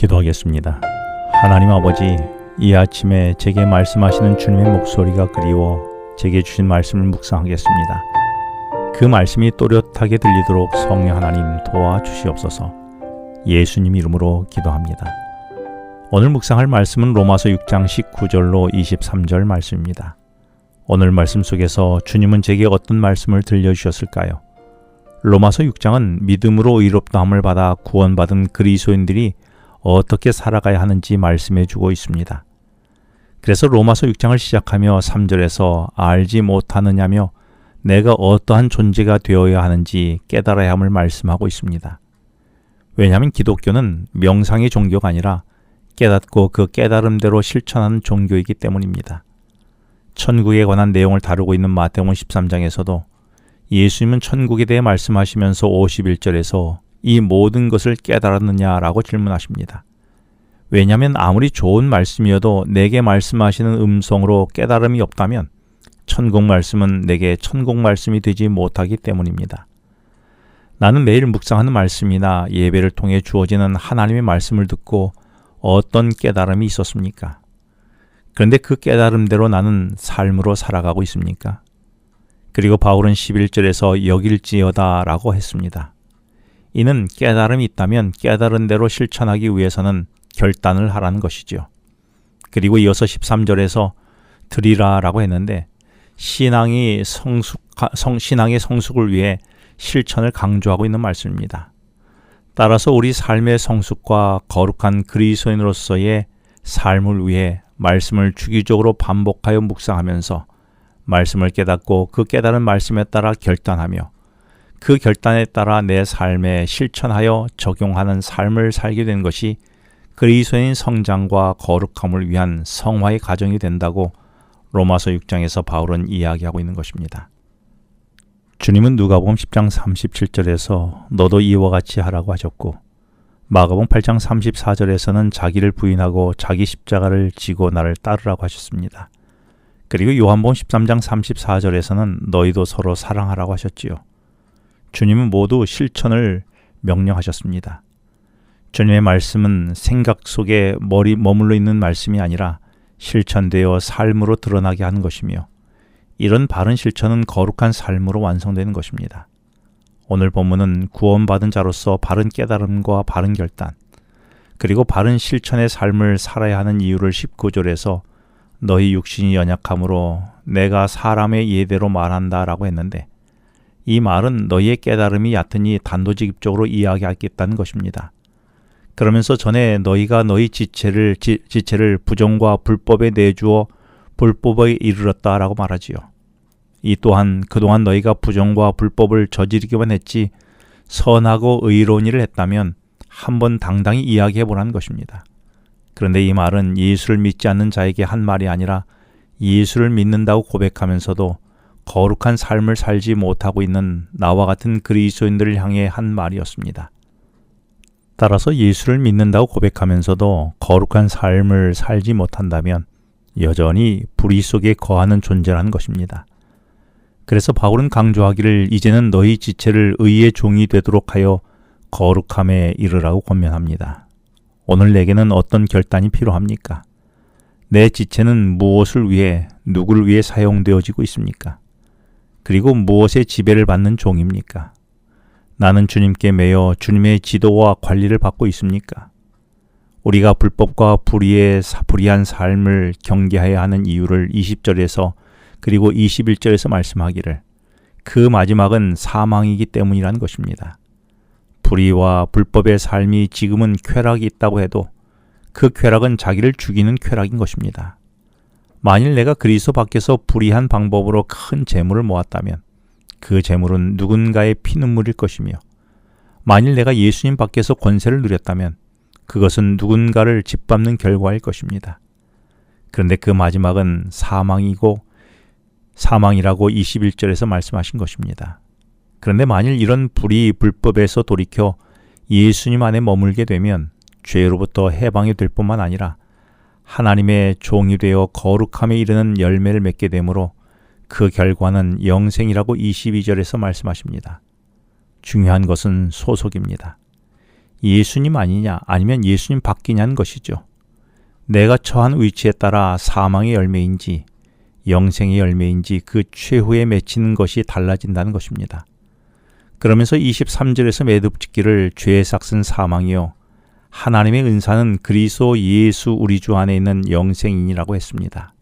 기도하겠습니다. 하나님 아버지, 이 아침에 제게 말씀하시는 주님의 목소리가 그리워 제게 주신 말씀을 묵상하겠습니다. 그 말씀이 또렷하게 들리도록 성령 하나님 도와주시옵소서. 예수님 이름으로 기도합니다. 오늘 묵상할 말씀은 로마서 6장 19절로 23절 말씀입니다. 오늘 말씀 속에서 주님은 제게 어떤 말씀을 들려주셨을까요? 로마서 6장은 믿음으로 의롭다함을 받아 구원받은 그리스도인들이 어떻게 살아가야 하는지 말씀해 주고 있습니다. 그래서 로마서 6장을 시작하며 3절에서 알지 못하느냐며 내가 어떠한 존재가 되어야 하는지 깨달아야 함을 말씀하고 있습니다. 왜냐하면 기독교는 명상의 종교가 아니라 깨닫고 그 깨달음대로 실천하는 종교이기 때문입니다. 천국에 관한 내용을 다루고 있는 마태복음 13장에서도 예수님은 천국에 대해 말씀하시면서 51절에서 이 모든 것을 깨달았느냐라고 질문하십니다. 왜냐하면 아무리 좋은 말씀이어도 내게 말씀하시는 음성으로 깨달음이 없다면 천국 말씀은 내게 천국 말씀이 되지 못하기 때문입니다. 나는 매일 묵상하는 말씀이나 예배를 통해 주어지는 하나님의 말씀을 듣고 어떤 깨달음이 있었습니까? 그런데 그 깨달음대로 나는 삶으로 살아가고 있습니까? 그리고 바울은 11절에서 여길지어다 라고 했습니다. 이는 깨달음이 있다면 깨달은 대로 실천하기 위해서는 결단을 하라는 것이죠. 그리고 이어서 13절에서 드리라 라고 했는데 신앙의 성숙을 위해 실천을 강조하고 있는 말씀입니다. 따라서 우리 삶의 성숙과 거룩한 그리스도인으로서의 삶을 위해 말씀을 주기적으로 반복하여 묵상하면서 말씀을 깨닫고 그 깨달은 말씀에 따라 결단하며 그 결단에 따라 내 삶에 실천하여 적용하는 삶을 살게 된 것이 그리스도인 성장과 거룩함을 위한 성화의 과정이 된다고 로마서 6장에서 바울은 이야기하고 있는 것입니다. 주님은 누가복음 10장 37절에서 너도 이와 같이 하라고 하셨고 마가복음 8장 34절에서는 자기를 부인하고 자기 십자가를 지고 나를 따르라고 하셨습니다. 그리고 요한복음 13장 34절에서는 너희도 서로 사랑하라고 하셨지요. 주님은 모두 실천을 명령하셨습니다. 주님의 말씀은 생각 속에 머물러 있는 말씀이 아니라 실천되어 삶으로 드러나게 하는 것이며 이런 바른 실천은 거룩한 삶으로 완성되는 것입니다. 오늘 본문은 구원받은 자로서 바른 깨달음과 바른 결단 그리고 바른 실천의 삶을 살아야 하는 이유를 19절에서 너희 육신이 연약함으로 내가 사람의 예대로 말한다 라고 했는데 이 말은 너희의 깨달음이 얕으니 단도직입적으로 이야기하겠다는 것입니다. 그러면서 전에 너희가 너희 지체를 부정과 불법에 내주어 불법에 이르렀다라고 말하지요. 이 또한 그동안 너희가 부정과 불법을 저지르기만 했지 선하고 의로운 일을 했다면 한번 당당히 이야기해보라는 것입니다. 그런데 이 말은 예수를 믿지 않는 자에게 한 말이 아니라 예수를 믿는다고 고백하면서도 거룩한 삶을 살지 못하고 있는 나와 같은 그리스도인들을 향해 한 말이었습니다. 따라서 예수를 믿는다고 고백하면서도 거룩한 삶을 살지 못한다면 여전히 불의 속에 거하는 존재라는 것입니다. 그래서 바울은 강조하기를 이제는 너희 지체를 의의 종이 되도록 하여 거룩함에 이르라고 권면합니다. 오늘 내게는 어떤 결단이 필요합니까? 내 지체는 무엇을 위해, 누구를 위해 사용되어지고 있습니까? 그리고 무엇의 지배를 받는 종입니까? 나는 주님께 매여 주님의 지도와 관리를 받고 있습니까? 우리가 불법과 불의한 삶을 경계해야 하는 이유를 20절에서 그리고 21절에서 말씀하기를 그 마지막은 사망이기 때문이라는 것입니다. 불의와 불법의 삶이 지금은 쾌락이 있다고 해도 그 쾌락은 자기를 죽이는 쾌락인 것입니다. 만일 내가 그리스도 밖에서 불의한 방법으로 큰 재물을 모았다면 그 재물은 누군가의 피눈물일 것이며 만일 내가 예수님 밖에서 권세를 누렸다면 그것은 누군가를 짓밟는 결과일 것입니다. 그런데 그 마지막은 사망이라고 21절에서 말씀하신 것입니다. 그런데 만일 이런 불법에서 돌이켜 예수님 안에 머물게 되면 죄로부터 해방이 될 뿐만 아니라 하나님의 종이 되어 거룩함에 이르는 열매를 맺게 되므로 그 결과는 영생이라고 22절에서 말씀하십니다. 중요한 것은 소속입니다. 예수님 아니냐 아니면 예수님 밖이냐는 것이죠. 내가 처한 위치에 따라 사망의 열매인지 영생의 열매인지 그 최후에 맺히는 것이 달라진다는 것입니다. 그러면서 23절에서 매듭짓기를 죄의 삭은 사망이요 하나님의 은사는 그리스도 예수 우리 주 안에 있는 영생이니라고 했습니다.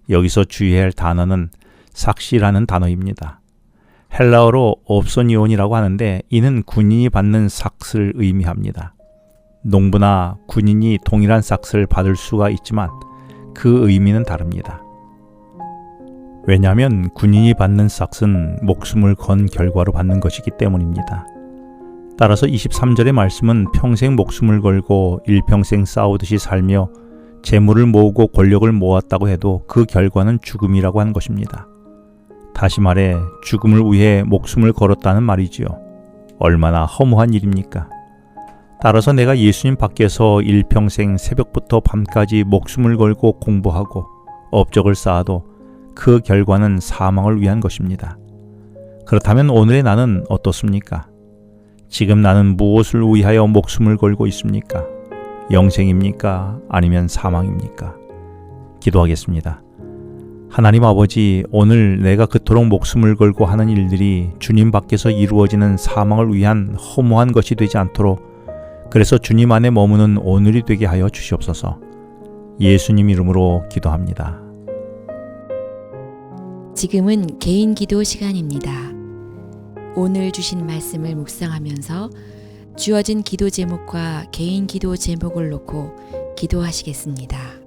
여기서 주의해야 할 단어는 삭시라는 단어입니다. 헬라어로 옵소니온이라고 하는데 이는 군인이 받는 삭스를 의미합니다. 농부나 군인이 동일한 삭스를 받을 수가 있지만 그 의미는 다릅니다. 왜냐하면 군인이 받는 삭스는 목숨을 건 결과로 받는 것이기 때문입니다. 따라서 23절의 말씀은 평생 목숨을 걸고 일평생 싸우듯이 살며 재물을 모으고 권력을 모았다고 해도 그 결과는 죽음이라고 하는 것입니다. 다시 말해 죽음을 위해 목숨을 걸었다는 말이지요. 얼마나 허무한 일입니까? 따라서 내가 예수님 밖에서 일평생 새벽부터 밤까지 목숨을 걸고 공부하고 업적을 쌓아도 그 결과는 사망을 위한 것입니다. 그렇다면 오늘의 나는 어떻습니까? 지금 나는 무엇을 위하여 목숨을 걸고 있습니까? 영생입니까? 아니면 사망입니까? 기도하겠습니다. 하나님 아버지, 오늘 내가 그토록 목숨을 걸고 하는 일들이 주님 밖에서 이루어지는 사망을 위한 허무한 것이 되지 않도록 그래서 주님 안에 머무는 오늘이 되게 하여 주시옵소서. 예수님 이름으로 기도합니다. 지금은 개인 기도 시간입니다. 오늘 주신 말씀을 묵상하면서 주어진 기도 제목과 개인 기도 제목을 놓고 기도하시겠습니다.